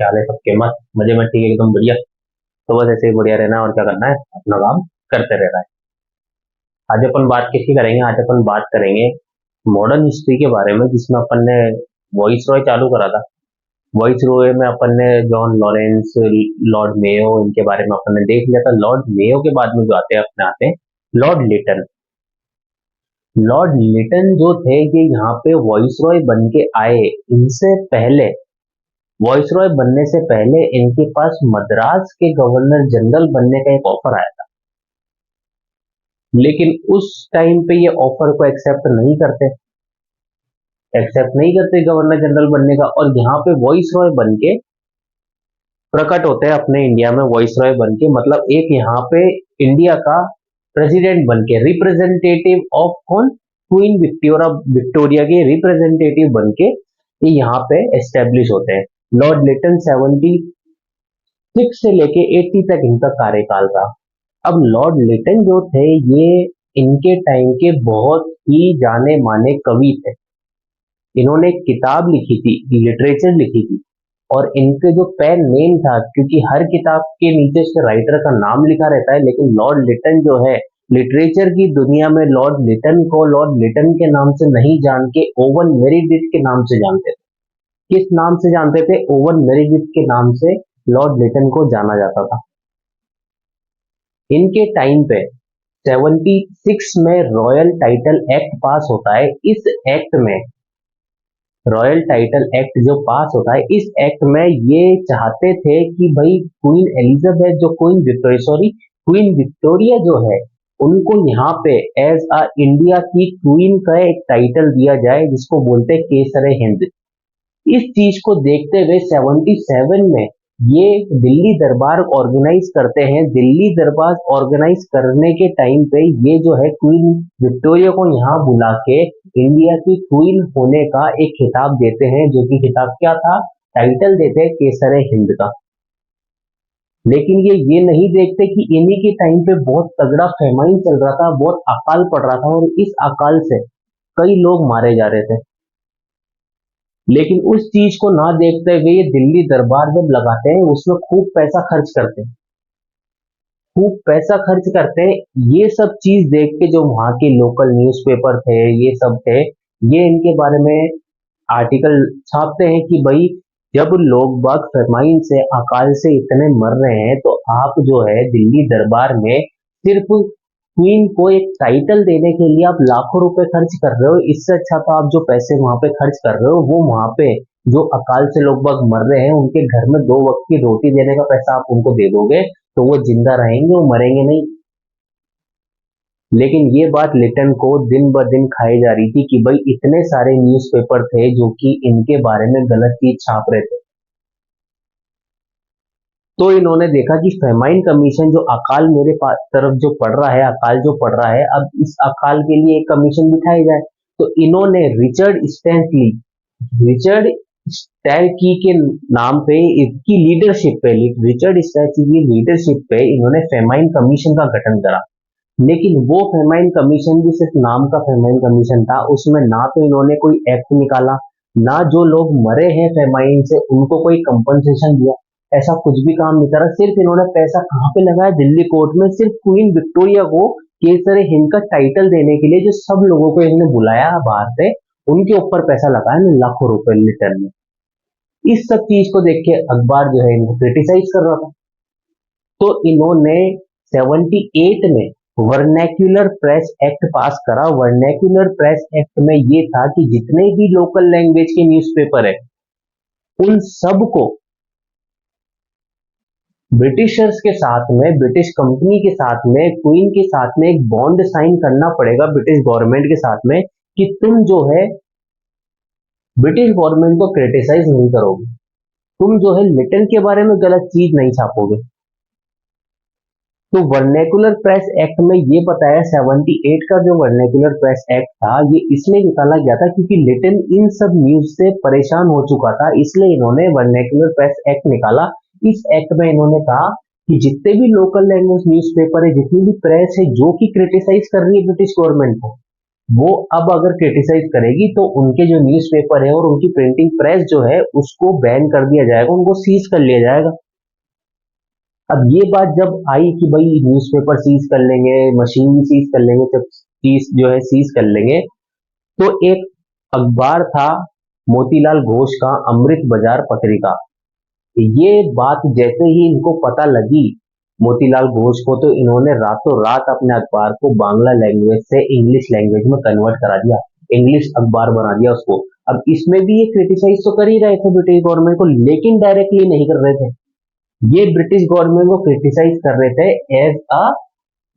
क्या हाल है सबके? मस्त मजे में, ठीक है, एकदम बढ़िया। तो बस ऐसे ही बढ़िया रहना है और क्या करना है, अपना काम करते रहना है। आज अपन बात किसकी करेंगे? आज अपन बात करेंगे मॉडर्न हिस्ट्री के बारे में, जिसमें अपन ने वॉइस रॉय चालू करा था। वॉइस रॉय में अपन ने जॉन लॉरेंस, लॉर्ड मेयो, इनके बारे में अपन ने देख लिया था। लॉर्ड मेयो के बाद में जो आते हैं अपने आते हैं लॉर्ड लिटन। लॉर्ड लिटन जो थे ये यहाँ पे वॉइस रॉय बन के आए। इनसे पहले, वॉइस रॉय बनने से पहले इनके पास मद्रास के गवर्नर जनरल बनने का एक ऑफर आया था, लेकिन उस टाइम पे ये ऑफर को एक्सेप्ट नहीं करते गवर्नर जनरल बनने का, और यहाँ पे वॉइस रॉय बन के प्रकट होते हैं अपने इंडिया में। वॉइस रॉय बन के मतलब एक यहाँ पे इंडिया का प्रेसिडेंट बन के, रिप्रेजेंटेटिव ऑफ कौन, क्वीन विक्टोरिया, विक्टोरिया के रिप्रेजेंटेटिव बन के ये यहाँ पे एस्टेब्लिश होते हैं। लॉर्ड लिटन 76 से लेके 80 तक इनका कार्यकाल था। अब लॉर्ड लिटन जो थे ये इनके टाइम के बहुत ही जाने माने कवि थे। इन्होंने एक किताब लिखी थी, लिटरेचर लिखी थी, और इनके जो पेन नेम था, क्योंकि हर किताब के नीचे उसके राइटर का नाम लिखा रहता है, लेकिन लॉर्ड लिटन जो है लिटरेचर की दुनिया में लॉर्ड लिटन को लॉर्ड लिटन के नाम से नहीं जान के ओवन मेरिडिथ के नाम से जानते थे। किस नाम से जानते थे? ओवन मेरिडिथ के नाम से लॉर्ड लिटन को जाना जाता था। इनके टाइम पे 76 में रॉयल टाइटल एक्ट पास होता है। इस एक्ट में, रॉयल टाइटल एक्ट जो पास होता है, इस एक्ट में ये चाहते थे कि भाई क्वीन एलिजाबेथ, जो क्वीन विक्टोरिया जो है, उनको यहाँ पे एज अ इंडिया की क्वीन का एक टाइटल दिया जाए, जिसको बोलते हैं केसर हिंद। इस चीज को देखते हुए 77 में ये दिल्ली दरबार ऑर्गेनाइज करते हैं। दिल्ली दरबार ऑर्गेनाइज करने के टाइम पे ये जो है क्वीन विक्टोरिया को यहाँ बुला के इंडिया की क्वीन होने का एक खिताब देते हैं, जो कि खिताब क्या था, टाइटल देते हैं केसर हिंद का। लेकिन ये नहीं देखते कि इन्हीं के टाइम पे बहुत तगड़ा फेमाइन चल रहा था, बहुत अकाल पड़ रहा था, और इस अकाल से कई लोग मारे जा रहे थे। लेकिन उस चीज को ना देखते हुए ये दिल्ली दरबार जब लगाते हैं, उसमें खूब पैसा खर्च करते हैं, खूब पैसा खर्च करते हैं। ये सब चीज देख के जो वहां के लोकल न्यूज़पेपर थे, ये सब थे, ये इनके बारे में आर्टिकल छापते हैं कि भाई जब लोग बाग फेमाइन से, अकाल से इतने मर रहे हैं, तो आप जो है दिल्ली दरबार में सिर्फ क्वीन को एक टाइटल देने के लिए आप लाखों रुपए खर्च कर रहे हो। इससे अच्छा तो आप जो पैसे वहां पे खर्च कर रहे हो, वो वहां पे जो अकाल से लोग बाग मर रहे हैं, उनके घर में 2 वक्त की रोटी देने का पैसा आप उनको दे दोगे, तो वो जिंदा रहेंगे, वो मरेंगे नहीं। लेकिन ये बात लिटन को दिन ब दिन खाई जा रही थी कि भाई इतने सारे न्यूज़पेपर थे जो कि इनके बारे में गलत चीज छाप रहे थे। तो इन्होंने देखा कि फेमाइन कमीशन, जो अकाल मेरे तरफ जो पड़ रहा है, अकाल जो पड़ रहा है, अब इस अकाल के लिए एक कमीशन बिठाई जाए। तो इन्होंने रिचर्ड स्टैलकी के नाम पे, इसकी लीडरशिप पे, रिचर्ड स्टैलकी की लीडरशिप पे इन्होंने फेमाइन कमीशन का गठन करा। लेकिन वो फेमाइन कमीशन भी सिर्फ नाम का फेमाइन कमीशन था। उसमें ना तो इन्होंने कोई एक्ट निकाला, ना जो लोग मरे हैं फेमाइन से उनको कोई कंपनसेशन दिया, ऐसा कुछ भी काम नहीं करा। सिर्फ इन्होंने पैसा कहाँ पे लगाया? दिल्ली कोर्ट में, सिर्फ क्वीन विक्टोरिया को केसर हिंद का टाइटल देने के लिए, जो सब लोगों को इन्होंने बुलाया बाहर से, उनके ऊपर पैसा लगाया ना, लाखों रुपए रिटर्न में। इस सब चीज को देख के अखबार जो है इनको क्रिटिसाइज कर रहा था। तो इन्होंने 78 में वर्नैक्युलर प्रेस एक्ट पास करा। वर्नैक्युलर प्रेस एक्ट में ये था कि जितने भी लोकल लैंग्वेज के न्यूज़पेपर है, उन सब को ब्रिटिशर्स के साथ में, ब्रिटिश कंपनी के साथ में, क्वीन के साथ में एक बॉन्ड साइन करना पड़ेगा ब्रिटिश गवर्नमेंट के साथ में, कि तुम जो है ब्रिटिश गवर्नमेंट को क्रिटिसाइज नहीं करोगे, तुम जो है लिटन के बारे में गलत चीज नहीं छापोगे। तो वर्नैक्युलर प्रेस एक्ट में ये बताया, 78 का जो वर्नैक्युलर प्रेस एक्ट था, ये इसलिए निकाला गया था क्योंकि लिटन इन सब न्यूज से परेशान हो चुका था, इसलिए इन्होंने वर्नैक्युलर प्रेस एक्ट निकाला। इस एक्ट में इन्होंने कहा कि जितने भी लोकल लैंग्वेज न्यूज़पेपर है, जितनी भी प्रेस है जो कि क्रिटिसाइज कर रही है ब्रिटिश गवर्नमेंट को, वो अब अगर क्रिटिसाइज करेगी तो उनके जो न्यूज़पेपर है और उनकी प्रिंटिंग प्रेस जो है उसको बैन कर दिया जाएगा, उनको सीज कर लिया जाएगा। अब ये बात जब आई कि भाई न्यूज़पेपर सीज कर लेंगे, मशीन भी सीज कर लेंगे, जब चीज जो है सीज कर लेंगे, तो एक अखबार था मोतीलाल घोष का, अमृत बाजार पत्रिका। ये बात जैसे ही इनको पता लगी मोतीलाल घोष को, तो इन्होंने रातों रात अपने अखबार को बांग्ला लैंग्वेज से इंग्लिश लैंग्वेज में कन्वर्ट करा दिया, इंग्लिश अखबार बना दिया उसको। अब इसमें भी ये क्रिटिसाइज तो कर ही रहे थे ब्रिटिश गवर्नमेंट को, लेकिन डायरेक्टली नहीं कर रहे थे। ये ब्रिटिश गवर्नमेंट को क्रिटिसाइज कर रहे थे एज अ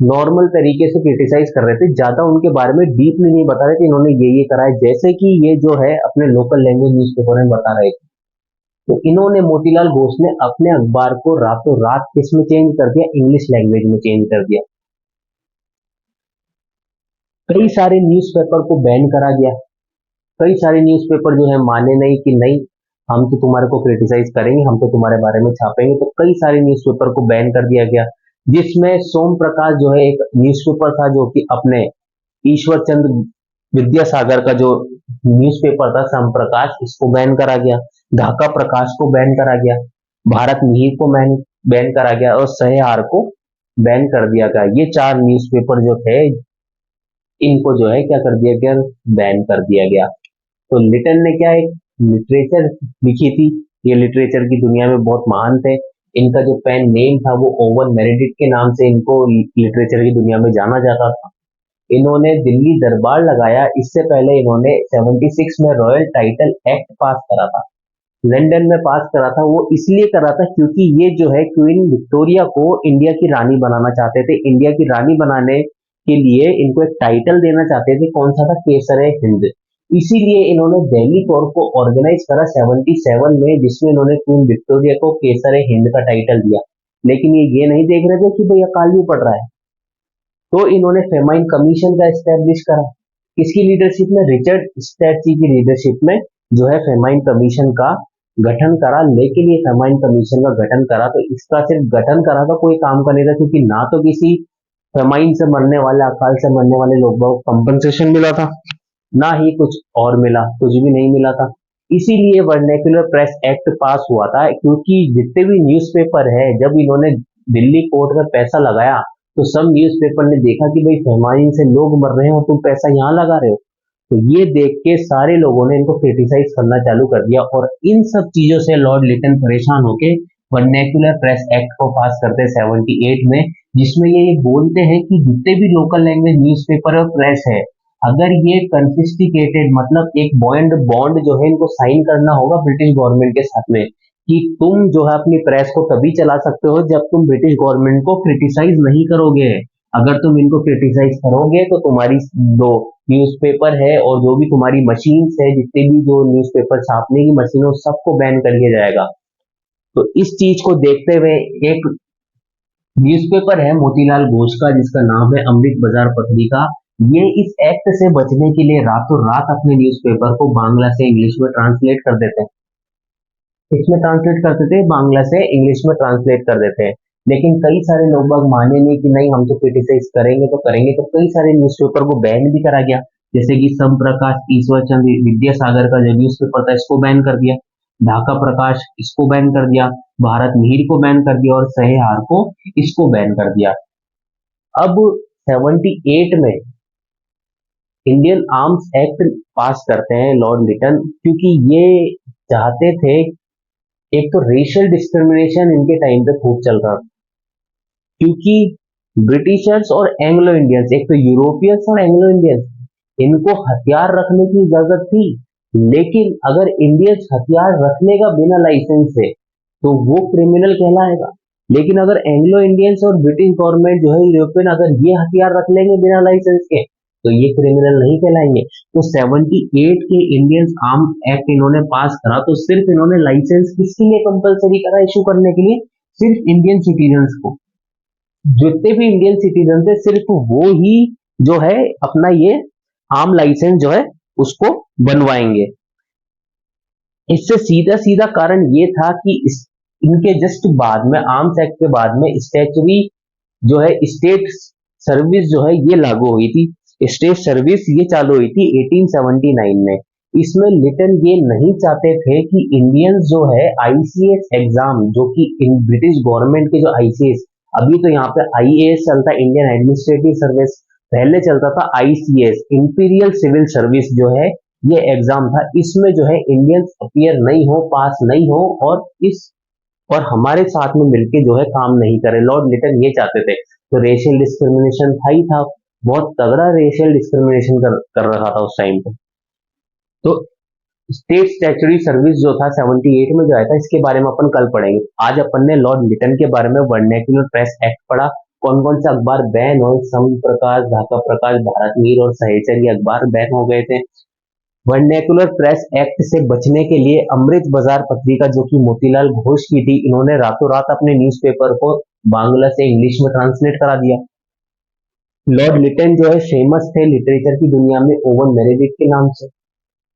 नॉर्मल तरीके से क्रिटिसाइज कर रहे थे, ज्यादा उनके बारे में डीपली नहीं बता रहे थे इन्होंने ये करा है, जैसे कि ये जो है अपने लोकल लैंग्वेज न्यूज़पेपर में बता रहे थे। तो इन्होंने मोतीलाल घोष ने अपने अखबार को रातों रात किस में चेंज कर दिया, इंग्लिश लैंग्वेज में चेंज कर दिया। कई सारे न्यूज़पेपर को बैन करा गया, कई सारे न्यूज़पेपर जो है माने नहीं कि नहीं हम तो तुम्हारे को क्रिटिसाइज करेंगे, हम तो तुम्हारे बारे में छापेंगे, तो कई सारे न्यूज़पेपर को बैन कर दिया गया। जिसमें सोम प्रकाश जो है एक न्यूज़पेपर था जो कि अपने ईश्वर चंद्र विद्यासागर का जो न्यूज़पेपर था सम प्रकाश, इसको बैन करा गया। ढाका प्रकाश को बैन करा गया, भारत मिहिर को बैन बैन करा गया और सहेहार को बैन कर दिया गया। ये चार न्यूज़पेपर जो थे इनको जो है क्या कर दिया गया, बैन कर दिया गया। तो लिटन ने क्या एक लिटरेचर लिखी थी, ये लिटरेचर की दुनिया में बहुत महान थे। इनका जो पेन नेम था वो ओवन मेरेडिथ के नाम से इनको लिटरेचर की दुनिया में जाना जाता था। इन्होंने दिल्ली दरबार लगाया, इससे पहले इन्होंने 76 में रॉयल टाइटल एक्ट पास करा था, लंदन में पास करा था। वो इसलिए करा था क्योंकि ये जो है क्वीन विक्टोरिया को इंडिया की रानी बनाना चाहते थे। इंडिया की रानी बनाने के लिए इनको एक टाइटल देना चाहते थे, कौन सा था, केसर हिंद। इसीलिए इन्होंने दिल्ली कोर्ट को ऑर्गेनाइज करा 77 में, जिसमें इन्होंने क्वीन विक्टोरिया को केसर हिंद का टाइटल दिया। लेकिन ये नहीं देख रहे थे कि भाई अकाल भी पड़ रहा है, तो इन्होंने फेमाइन कमीशन का एस्टेब्लिश करा। किसकी लीडरशिप में, रिचर्ड स्टैची की लीडरशिप में जो है फेमाइन कमीशन का गठन करा। लेकिन ये फेमाइन कमीशन का गठन करा तो इसका सिर्फ गठन करा था, कोई काम का नहीं था, क्योंकि ना तो किसी फेमाइन से मरने वाले, अकाल से मरने वाले लोगों को कंपनसेशन मिला था, ना ही कुछ और मिला, कुछ भी नहीं मिला था। इसीलिए वर्नेकुलर प्रेस एक्ट पास हुआ था, क्योंकि जितने भी न्यूज़पेपर है, जब इन्होंने दिल्ली कोर्ट में पैसा लगाया तो सब न्यूज़पेपर ने देखा कि भाई फेमाइन से लोग मर रहे हैं और तुम पैसा यहाँ लगा रहे हो। तो ये देख के सारे लोगों ने इनको क्रिटिसाइज करना चालू कर दिया, और इन सब चीजों से लॉर्ड लिटन परेशान होके वर्नेकुलर प्रेस एक्ट को पास करते 78 में, जिसमें ये बोलते हैं कि जितने भी लोकल लैंग्वेज न्यूज़पेपर और प्रेस है, अगर ये कंफिस्टिकेटेड, मतलब एक बॉन्ड बॉन्ड जो है इनको साइन करना होगा ब्रिटिश गवर्नमेंट के साथ में, कि तुम जो है अपनी प्रेस को तभी चला सकते हो जब तुम ब्रिटिश गवर्नमेंट को क्रिटिसाइज नहीं करोगे। अगर तुम इनको क्रिटिसाइज करोगे तो तुम्हारी दो न्यूज़पेपर है और जो भी तुम्हारी मशीन्स है, जितने भी जो न्यूज़पेपर छापने की मशीन है, सबको बैन कर दिया जाएगा। तो इस चीज को देखते हुए एक न्यूज़पेपर है मोतीलाल घोष का जिसका नाम है अमृत बाजार पत्रिका, ये इस एक्ट से बचने के लिए रातों रात अपने न्यूज़पेपर को बांग्ला से इंग्लिश में ट्रांसलेट कर देते हैं। इसमें ट्रांसलेट करते थे, बांग्ला से इंग्लिश में ट्रांसलेट कर देते हैं। लेकिन कई सारे लोग बाग माने नहीं कि नहीं हम तो क्रिटिसाइज करेंगे तो करेंगे, तो कई सारे न्यूज़पेपर को बैन भी करा गया। जैसे कि सम प्रकाश, ईश्वर चंद्र विद्यासागर का जो न्यूज़पेपर था इसको बैन कर दिया, ढाका प्रकाश इसको बैन कर दिया, भारत मिहिर को बैन कर दिया और सहेहार को इसको बैन कर दिया। अब 78 में इंडियन आर्म्स एक्ट पास करते हैं लॉर्ड लिटन, क्योंकि ये चाहते थे, एक तो रेशियल डिस्क्रिमिनेशन इनके टाइम पे खूब चल रहा था, क्योंकि ब्रिटिशर्स और एंग्लो इंडियंस, एक तो यूरोपियंस और एंग्लो इंडियंस, इनको हथियार रखने की इजाजत थी, लेकिन अगर इंडियंस हथियार रख लेगा बिना लाइसेंस से तो वो क्रिमिनल कहलाएगा। लेकिन अगर एंग्लो इंडियंस और ब्रिटिश गवर्नमेंट जो है यूरोपियन, अगर ये हथियार रख लेंगे बिना लाइसेंस के तो ये क्रिमिनल नहीं कहलाएंगे। तो 78 के इंडियन आर्म एक्ट इन्होंने पास करा, तो सिर्फ इन्होंने लाइसेंस किसके लिए कंपलसरी करा इशू करने के लिए, सिर्फ इंडियन सिटीजन्स को। जितने भी इंडियन सिटीजन थे सिर्फ वो ही जो है अपना ये आर्म लाइसेंस जो है उसको बनवाएंगे। इससे सीधा सीधा कारण ये था कि इनके जस्ट बाद में, आर्म्स एक्ट के बाद में, स्टैचुरी जो है स्टेट सर्विस जो है ये लागू हुई थी। स्टेट सर्विस ये चालू हुई थी 1879 में। इसमें लिटन ये नहीं चाहते थे कि इंडियंस जो है आईसीएस एग्जाम, जो कि इन ब्रिटिश गवर्नमेंट के जो आईसीएस, अभी तो यहाँ पे आईएएस चलता है, इंडियन एडमिनिस्ट्रेटिव सर्विस, पहले चलता था आईसीएस, इंपीरियल सिविल सर्विस जो है ये एग्जाम था। इसमें जो है इंडियंस अपीयर नहीं हो, पास नहीं हो और हमारे साथ में मिलके जो है काम नहीं करे। लॉर्ड लिटन ये चाहते थे। तो रेशियल डिस्क्रिमिनेशन था ही था, बहुत तगड़ा रेशियल डिस्क्रिमिनेशन कर रखा था उस टाइम पे। तो स्टेट स्टैट्यूटरी सर्विस जो था 78 में जो आया था, इसके बारे में अपन कल पढ़ेंगे। आज अपन ने लॉर्ड लिटन के बारे में वर्नैक्युलर प्रेस एक्ट पढ़ा, कौन कौन से अखबार बैन हुए, सम प्रकाश, ढाका प्रकाश, भारत मीर और सहचर, ये अखबार बैन हो गए थे। वर्नैक्युलर प्रेस एक्ट से बचने के लिए अमृत बाजार पत्रिका जो कि मोतीलाल घोष की थी, इन्होंने रातों रात अपने न्यूज़पेपर को बांग्ला से इंग्लिश में ट्रांसलेट करा दिया। लॉर्ड लिटन जो है फेमस थे लिटरेचर की दुनिया में ओवन मेरेडिथ के नाम से।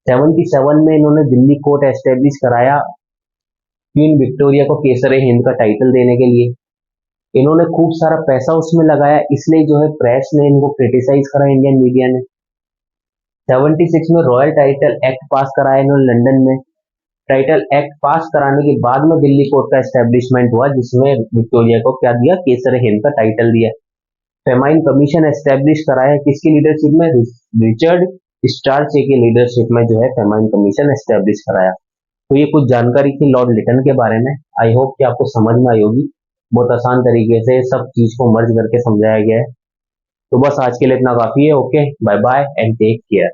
77 में इन्होंने दिल्ली कोर्ट एस्टेब्लिश कराया क्वीन विक्टोरिया को केसर हिंद का टाइटल देने के लिए। इन्होंने खूब सारा पैसा उसमें लगाया, इसलिए जो है प्रेस ने इनको क्रिटिसाइज करा, इंडियन मीडिया ने। 76 में रॉयल टाइटल एक्ट पास कराया इन्होंने लंदन में। टाइटल एक्ट पास कराने के बाद में दिल्ली कोर्ट का एस्टेब्लिशमेंट हुआ, जिसमें विक्टोरिया को क्या दिया, केसर हिंद का टाइटल दिया। फेमाइन कमीशन एस्टेब्लिश कराया, किसकी लीडरशिप में, रिचर्ड स्टारचे की लीडरशिप में जो है फेमाइन कमीशन एस्टेब्लिश कराया। तो ये कुछ जानकारी थी लॉर्ड लिटन के बारे में। आई होप कि आपको समझ में आई होगी। बहुत आसान तरीके से सब चीज को मर्ज करके समझाया गया है। तो बस आज के लिए इतना काफी है। Okay, bye bye and take care.